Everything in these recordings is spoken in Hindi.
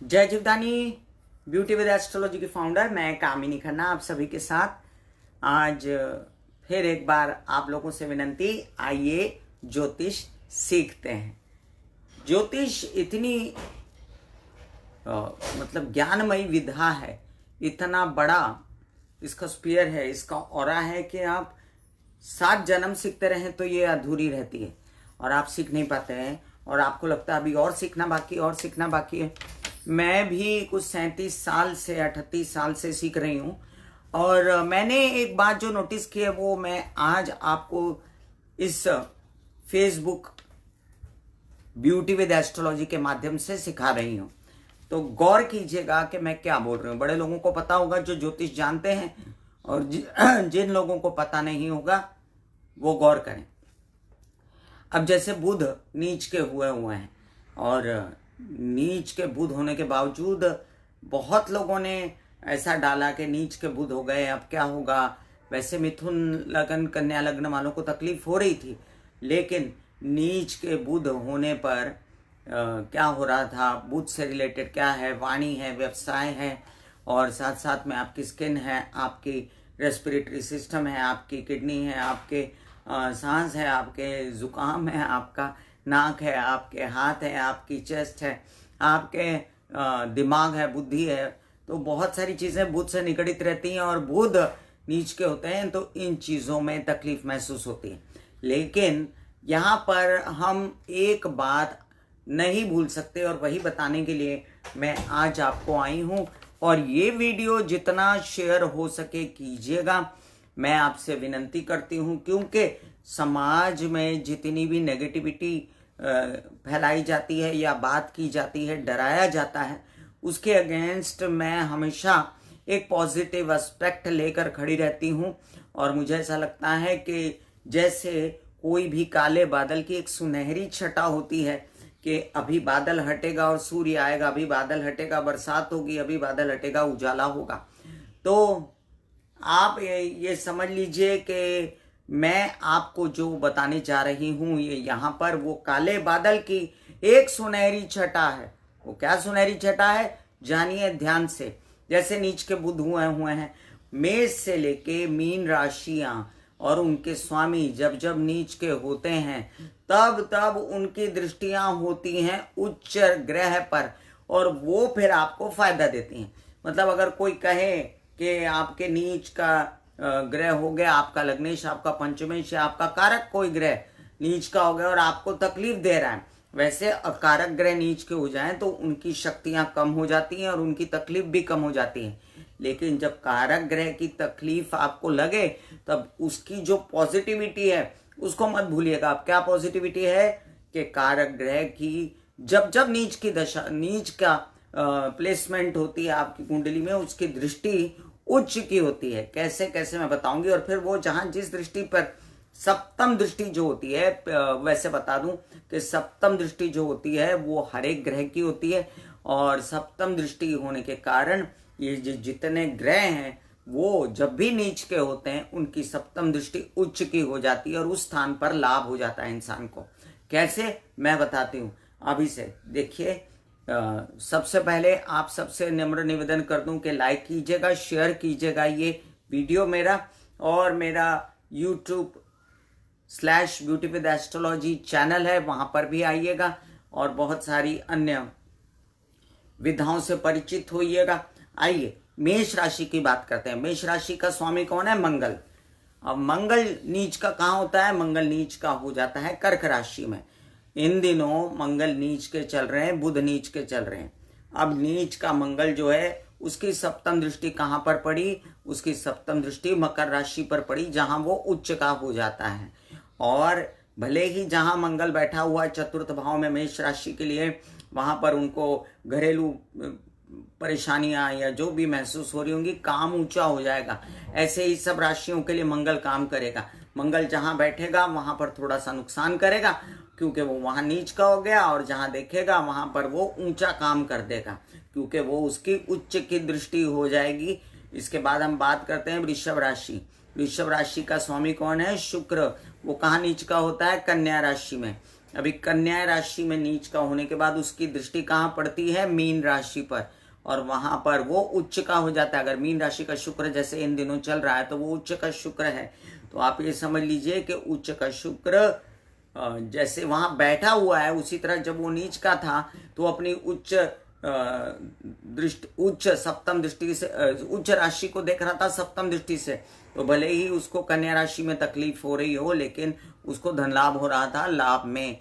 जय जीवदानी ब्यूटी विद एस्ट्रोलॉजी की फाउंडर मैं कामिनी खन्ना आप सभी के साथ आज फिर एक बार आप लोगों से विनंती, आइए ज्योतिष सीखते हैं। ज्योतिष इतनी मतलब ज्ञानमयी विधा है, इतना बड़ा इसका स्पीयर है, इसका ऑरा है कि आप 7 जन्म सीखते रहें तो ये अधूरी रहती है और आप सीख नहीं पाते हैं और आपको लगता है अभी और सीखना बाकी है। मैं भी कुछ 37 साल से 38 साल से सीख रही हूँ और मैंने एक बात जो नोटिस की है वो मैं आज आपको इस फेसबुक ब्यूटी विद एस्ट्रोलॉजी के माध्यम से सिखा रही हूँ। तो गौर कीजिएगा कि मैं क्या बोल रही हूँ। बड़े लोगों को पता होगा जो ज्योतिष जानते हैं और जिन लोगों को पता नहीं होगा वो गौर करें। अब जैसे बुध नीच के हुए हैं और नीच के बुध होने के बावजूद बहुत लोगों ने ऐसा डाला कि नीच के बुध हो गए, अब क्या होगा। वैसे मिथुन लगन कन्या लग्न वालों को तकलीफ हो रही थी, लेकिन नीच के बुध होने पर क्या हो रहा था, बुध से रिलेटेड क्या है, वाणी है, व्यवसाय है और साथ साथ में आपकी स्किन है, आपकी रेस्पिरेटरी सिस्टम है, आपकी किडनी है, आपके सांस है, आपके जुकाम है, आपका नाक है, आपके हाथ है, आपकी चेस्ट है, आपके दिमाग है, बुद्धि है। तो बहुत सारी चीज़ें बुध से निकटित रहती हैं और बुध नीच के होते हैं तो इन चीज़ों में तकलीफ महसूस होती है। लेकिन यहाँ पर हम एक बात नहीं भूल सकते और वही बताने के लिए मैं आज आपको आई हूँ और ये वीडियो जितना शेयर हो सके कीजिएगा, मैं आपसे विनंती करती हूँ, क्योंकि समाज में जितनी भी नेगेटिविटी फैलाई जाती है या बात की जाती है, डराया जाता है, उसके अगेंस्ट मैं हमेशा एक पॉजिटिव एस्पेक्ट लेकर खड़ी रहती हूँ। और मुझे ऐसा लगता है कि जैसे कोई भी काले बादल की एक सुनहरी छटा होती है कि अभी बादल हटेगा और सूर्य आएगा, अभी बादल हटेगा बरसात होगी, अभी बादल हटेगा उजाला होगा। तो आप ये समझ लीजिए कि मैं आपको जो बताने जा रही हूँ ये यहाँ पर वो काले बादल की एक सुनहरी छटा है। वो क्या सुनहरी छटा है, जानिए ध्यान से। जैसे नीच के बुध हुए हैं, मेष से लेके मीन राशियां और उनके स्वामी जब जब नीच के होते हैं तब तब उनकी दृष्टियां होती हैं उच्च ग्रह पर और वो फिर आपको फायदा देती हैं। मतलब अगर कोई कहे कि आपके नीच का ग्रह हो गया, आपका लग्नेश, आपका पंचमेश या आपका कारक कोई ग्रह नीच का हो गया और आपको तकलीफ दे रहा है, वैसे अकारक ग्रह नीच के हो जाएं तो उनकी शक्तियां कम हो जाती हैं और उनकी तकलीफ भी कम हो जाती है। लेकिन जब कारक ग्रह की तकलीफ आपको लगे तब उसकी जो पॉजिटिविटी है उसको मत भूलिएगा। आप क्या पॉजिटिविटी है कि कारक ग्रह की जब जब नीच की दशा, नीच का प्लेसमेंट होती है आपकी कुंडली में, उसकी दृष्टि उच्च की होती है। कैसे कैसे मैं बताऊंगी। और फिर वो जहां जिस दृष्टि पर सप्तम दृष्टि जो होती है, वैसे बता दूं कि सप्तम दृष्टि जो होती है वो हर एक ग्रह की होती है और सप्तम दृष्टि होने के कारण ये जितने ग्रह हैं वो जब भी नीच के होते हैं उनकी सप्तम दृष्टि उच्च की हो जाती है और उस स्थान पर लाभ हो जाता है इंसान को। कैसे मैं बताती हूँ। अभी से देखिए, सबसे पहले आप सबसे नम्र निवेदन कर दूं कि लाइक कीजिएगा, शेयर कीजिएगा ये वीडियो मेरा, और मेरा YouTube/ब्यूटी विद एस्ट्रोलॉजी चैनल है, वहां पर भी आइएगा और बहुत सारी अन्य विधाओं से परिचित होइएगा। आइए मेष राशि की बात करते हैं। मेष राशि का स्वामी कौन है? मंगल। अब मंगल नीच का कहाँ होता है? मंगल नीच का हो जाता है कर्क राशि में। इन दिनों मंगल नीच के चल रहे हैं, बुध नीच के चल रहे हैं। अब नीच का मंगल जो है उसकी सप्तम दृष्टि कहाँ पर पड़ी? उसकी सप्तम दृष्टि मकर राशि पर पड़ी, जहां वो उच्च का हो जाता है। और भले ही जहां मंगल बैठा हुआ है चतुर्थ भाव में मेष राशि के लिए, वहां पर उनको घरेलू परेशानियां या जो भी महसूस हो रही होंगी, काम ऊंचा हो जाएगा। ऐसे ही सब राशियों के लिए मंगल काम करेगा। मंगल जहां बैठेगा वहां पर थोड़ा सा नुकसान करेगा क्योंकि वो वहां नीच का हो गया, और जहां देखेगा वहां पर वो ऊंचा काम कर देगा क्योंकि वो उसकी उच्च की दृष्टि हो जाएगी। इसके बाद हम बात करते हैं वृषभ राशि। वृषभ राशि का स्वामी कौन है? शुक्र। वो कहाँ नीच का होता है? कन्या राशि में। अभी कन्या राशि में नीच का होने के बाद उसकी दृष्टि कहाँ पड़ती है? मीन राशि पर, और वहां पर वो उच्च का हो जाता है। अगर मीन राशि का शुक्र जैसे इन दिनों चल रहा है तो वो उच्च का शुक्र है। तो आप ये समझ लीजिए कि उच्च का शुक्र जैसे वहां बैठा हुआ है, उसी तरह जब वो नीच का था तो अपनी उच्च दृष्टि, उच्च सप्तम दृष्टि से, उच्च राशि को देख रहा था सप्तम दृष्टि से। तो भले ही उसको कन्या राशि में तकलीफ हो रही हो, लेकिन उसको धन लाभ हो रहा था, लाभ में।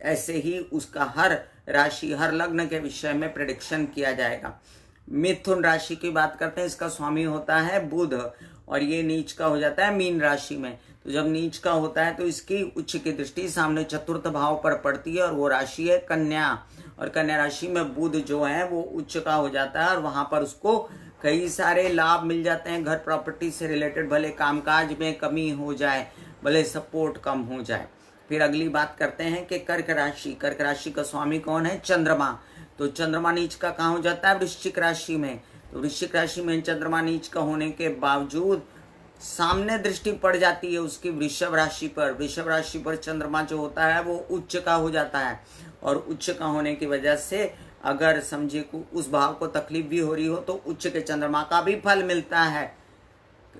ऐसे ही उसका हर राशि, हर लग्न के विषय में प्रेडिक्शन किया जाएगा। मिथुन राशि की बात करते हैं, इसका स्वामी होता है बुध, और ये नीच का हो जाता है मीन राशि में। तो जब नीच का होता है तो इसकी उच्च की दृष्टि सामने चतुर्थ भाव पर पड़ती है, और वो राशि है कन्या, और कन्या राशि में बुध जो है वो उच्च का हो जाता है, और वहां पर उसको कई सारे लाभ मिल जाते हैं घर प्रॉपर्टी से रिलेटेड, भले कामकाज में कमी हो जाए, भले सपोर्ट कम हो जाए। फिर अगली बात करते हैं कि कर्क राशि। कर्क राशि का स्वामी कौन है? चंद्रमा। तो चंद्रमा नीच का कहाँ हो जाता है? वृश्चिक राशि में। तो वृश्चिक राशि में चंद्रमा नीच का होने के बावजूद सामने दृष्टि पड़ जाती है उसकी वृषभ राशि पर। वृषभ राशि पर चंद्रमा जो होता है वो उच्च का हो जाता है, और उच्च का होने की वजह से अगर समझे को उस भाव को तकलीफ भी हो रही हो तो उच्च के चंद्रमा का भी फल मिलता है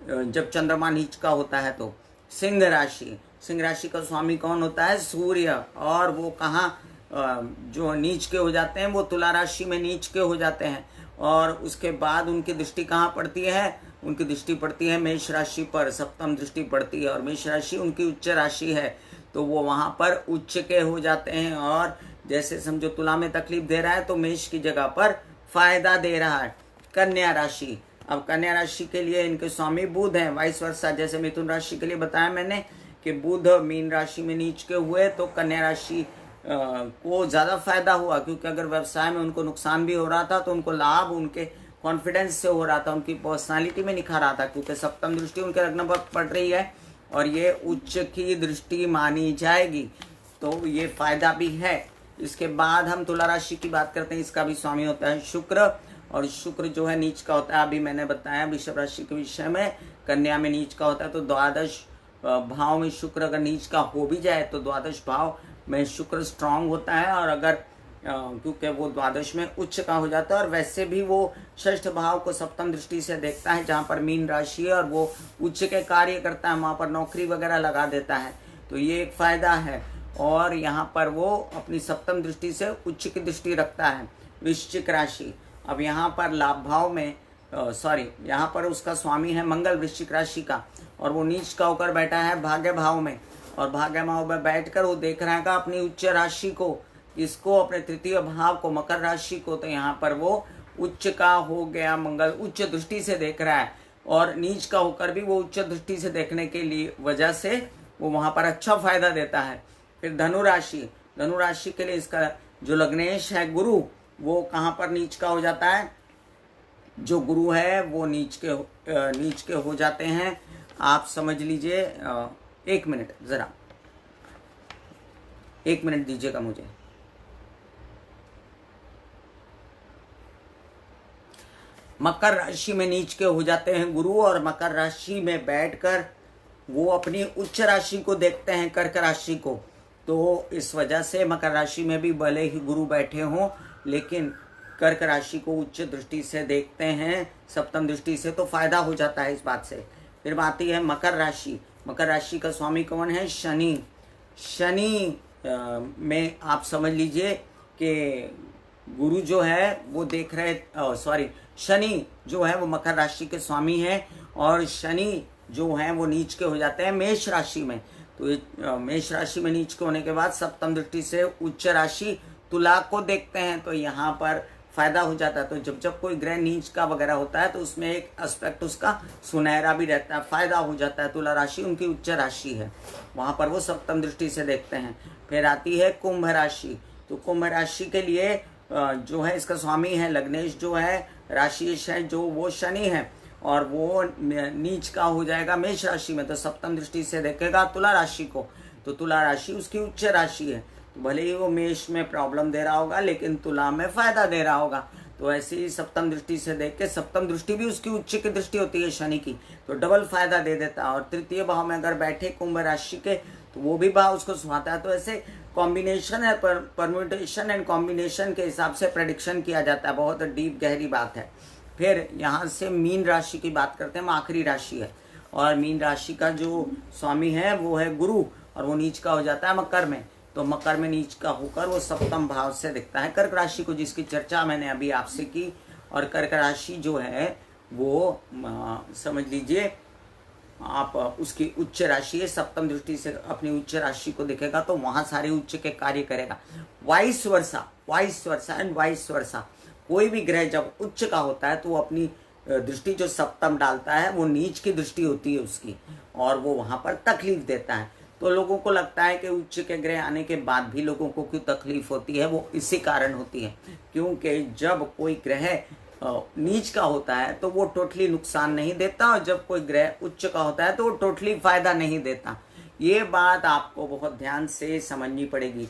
जब चंद्रमा नीच का होता है। तो सिंह राशि। सिंह राशि का स्वामी कौन होता है? सूर्य, और वो कहाँ जो नीच के हो जाते हैं वो तुला राशि में नीच के हो जाते हैं, और उसके बाद उनकी दृष्टि कहाँ पड़ती है? उनकी दृष्टि पड़ती है मेष राशि पर, सप्तम दृष्टि पड़ती है, और मेष राशि उनकी उच्च राशि है। तो वो वहां पर उच्च के हो जाते हैं, और जैसे समझो तुला में तकलीफ दे रहा है तो मेष की जगह पर फायदा दे रहा है। कन्या राशि। अब कन्या राशि के लिए इनके स्वामी बुध हैं, वाइस वर्षा। जैसे मिथुन राशि के लिए बताया मैंने कि बुध मीन राशि में नीच के हुए तो कन्या राशि को ज्यादा फायदा हुआ, क्योंकि अगर व्यवसाय में उनको नुकसान भी हो रहा था तो उनको लाभ उनके कॉन्फिडेंस से हो रहा था, उनकी पर्सनालिटी में निखार आता, क्योंकि सप्तम दृष्टि उनके लग्न पर पड़ रही है और ये उच्च की दृष्टि मानी जाएगी, तो ये फायदा भी है। इसके बाद हम तुला राशि की बात करते हैं। इसका भी स्वामी होता है शुक्र, और शुक्र जो है नीच का होता है। अभी मैंने बताया वृषभ राशि के विषय में, कन्या में नीच का होता है। तो द्वादश भाव में शुक्र अगर नीच का हो भी जाए तो द्वादश भाव में शुक्र स्ट्रांग होता है, और अगर क्योंकि वो द्वादश में उच्च का हो जाता है, और वैसे भी वो षष्ठ भाव को सप्तम दृष्टि से देखता है, जहाँ पर मीन राशि है और वो उच्च के कार्य करता है, वहाँ पर नौकरी वगैरह लगा देता है। तो ये एक फायदा है, और यहाँ पर वो अपनी सप्तम दृष्टि से उच्च की दृष्टि रखता है। वृश्चिक राशि। अब यहाँ पर लाभ भाव में यहाँ पर उसका स्वामी है मंगल, वृश्चिक राशि का, और वो नीच का होकर बैठा है भाग्य भाव में, और भाग्य भाव में बैठकर वो देख रहा है अपनी उच्च राशि को, इसको अपने तृतीय भाव को, मकर राशि को। तो यहाँ पर वो उच्च का हो गया मंगल, उच्च दृष्टि से देख रहा है, और नीच का होकर भी वो उच्च दृष्टि से देखने के लिए वजह से वो वहां पर अच्छा फायदा देता है। फिर धनु राशि। धनु राशि के लिए इसका जो लग्नेश है गुरु, वो कहाँ पर नीच का हो जाता है? जो गुरु है वो नीच के हो जाते हैं। आप समझ लीजिए, एक मिनट, जरा 1 मिनट दीजिएगा मुझे। मकर राशि में नीच के हो जाते हैं गुरु, और मकर राशि में बैठकर वो अपनी उच्च राशि को देखते हैं, कर्क राशि को। तो इस वजह से मकर राशि में भी भले ही गुरु बैठे हों, लेकिन कर्क राशि को उच्च दृष्टि से देखते हैं, सप्तम दृष्टि से, तो फायदा हो जाता है इस बात से। फिर आती है मकर राशि। मकर राशि का स्वामी कौन है? शनि। शनि में आप समझ लीजिए कि गुरु जो है वो देख रहे शनि जो है वो मकर राशि के स्वामी है, और शनि जो है वो नीच के हो जाते हैं मेष राशि में। तो मेष राशि में नीच के होने के बाद सप्तम दृष्टि से उच्च राशि तुला को देखते हैं, तो यहाँ पर फायदा हो जाता है। तो जब जब कोई ग्रह नीच का वगैरह होता है तो उसमें एक एस्पेक्ट उसका सुनहरा भी रहता है, फायदा हो जाता है। तुला राशि उनकी उच्च राशि है, वहां पर वो सप्तम दृष्टि से देखते हैं। फिर आती है कुंभ राशि। तो कुंभ राशि के लिए जो है इसका स्वामी है लग्नेश, जो है राशिश है, जो वो शनि है, और वो नीच का हो जाएगा मेष राशि में। तो सप्तम दृष्टि से देखेगा तुला राशि को, तो तुला राशि उसकी उच्च राशि है। तो भले ही वो मेष में प्रॉब्लम दे रहा होगा, लेकिन तुला में फायदा दे रहा होगा। तो ऐसे ही सप्तम दृष्टि से देख के, सप्तम दृष्टि भी उसकी उच्च की दृष्टि होती है शनि की, तो डबल फायदा दे देता है। और तृतीय भाव में अगर बैठे कुंभ राशि के, तो वो भी भाव उसको सुहाता है। तो ऐसे कॉम्बिनेशन है, परम्यूटेशन एंड कॉम्बिनेशन के हिसाब से प्रेडिक्शन किया जाता है। बहुत डीप गहरी बात है। फिर यहाँ से मीन राशि की बात करते हैं, वो आखिरी राशि है और मीन राशि का जो स्वामी है वो है गुरु और वो नीच का हो जाता है मकर में। तो मकर में नीच का होकर वो सप्तम भाव से दिखता है कर्क राशि को, जिसकी चर्चा मैंने अभी आपसे की। और कर्क राशि जो है वो समझ लीजिए आप उसकी उच्च राशि है, सप्तम दृष्टि से अपनी उच्च राशि को देखेगा तो वहां सारे उच्च के कार्य करेगा। Vice versa and vice versa, कोई भी ग्रह जब उच्च का होता है तो वो अपनी दृष्टि जो सप्तम डालता है वो नीच की दृष्टि होती है उसकी, और वो वहां पर तकलीफ देता है। तो लोगों को लगता है कि उच्च के ग्रह आने के बाद भी लोगों को क्यों तकलीफ होती है, वो इसी कारण होती है क्योंकि जब कोई ग्रह नीच का होता है तो वो टोटली नुकसान नहीं देता, और जब कोई ग्रह उच्च का होता है तो वो टोटली फायदा नहीं देता। ये बात आपको बहुत ध्यान से समझनी पड़ेगी।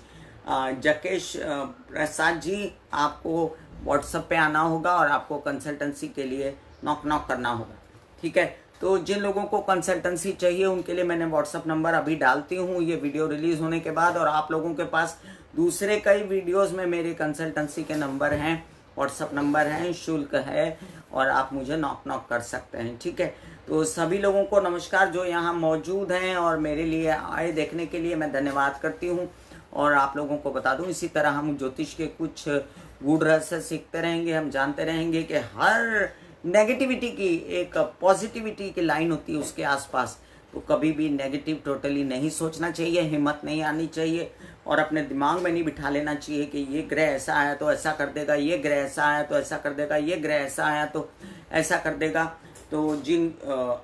जकेश प्रसाद जी, आपको व्हाट्सएप पे आना होगा और आपको कंसल्टेंसी के लिए नॉक करना होगा, ठीक है। तो जिन लोगों को कंसल्टेंसी चाहिए उनके लिए मैंने व्हाट्सएप नंबर अभी डालती हूँ ये वीडियो रिलीज होने के बाद, और आप लोगों के पास दूसरे कई वीडियोस में मेरे कंसल्टेंसी के नंबर हैं, व्हाट्सएप नंबर हैं, शुल्क है, और आप मुझे नॉक कर सकते हैं, ठीक है। तो सभी लोगोों को नमस्कार जो यहाँ मौजूद हैं और मेरे लिए आए देखने के लिए मैं धन्यवाद करती हूँ। और आप लोगों को बता दूं इसी तरह हम ज्योतिष के कुछ गूढ़ रहस्य सीखते रहेंगे, हम जानते रहेंगे कि हर नेगेटिविटी की एक पॉजिटिविटी की लाइन होती है उसके आसपास। तो कभी भी नेगेटिव टोटली नहीं सोचना चाहिए, हिम्मत नहीं आनी चाहिए, और अपने दिमाग में नहीं बिठा लेना चाहिए कि ये ग्रह ऐसा आया तो ऐसा कर देगा, ये ग्रह ऐसा आया तो ऐसा कर देगा, ये ग्रह ऐसा आया तो ऐसा कर देगा। तो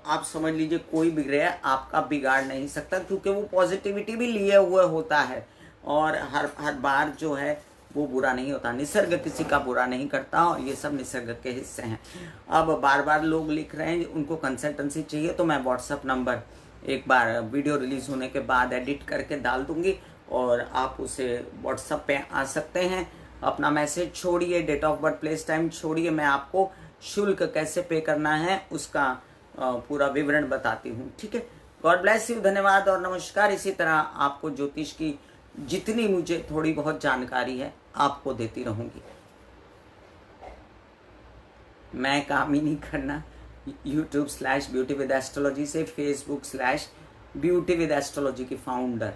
आप समझ लीजिए कोई भी ग्रह आपका बिगाड़ नहीं सकता, क्योंकि वो पॉजिटिविटी भी लिए हुए होता है, और हर बार जो है वो बुरा नहीं होता। निसर्ग किसी का बुरा नहीं करता, और ये सब निसर्ग के हिस्से हैं। अब बार बार लोग लिख रहे हैं उनको कंसल्टेंसी चाहिए, तो मैं व्हाट्सएप नंबर एक बार वीडियो रिलीज होने के बाद एडिट करके डाल दूंगी, और आप उसे व्हाट्सएप पे आ सकते हैं। अपना मैसेज छोड़िए, date of birth, place, time छोड़िए, मैं आपको शुल्क कैसे पे करना है उसका पूरा विवरण बताती हूँ, ठीक है। गॉड ब्लेस यू, धन्यवाद और नमस्कार। इसी तरह आपको ज्योतिष की जितनी मुझे थोड़ी बहुत जानकारी है आपको देती रहूंगी। मैं काम ही नहीं करना YouTube/beauty with astrology से, Facebook/beauty with astrology की फाउंडर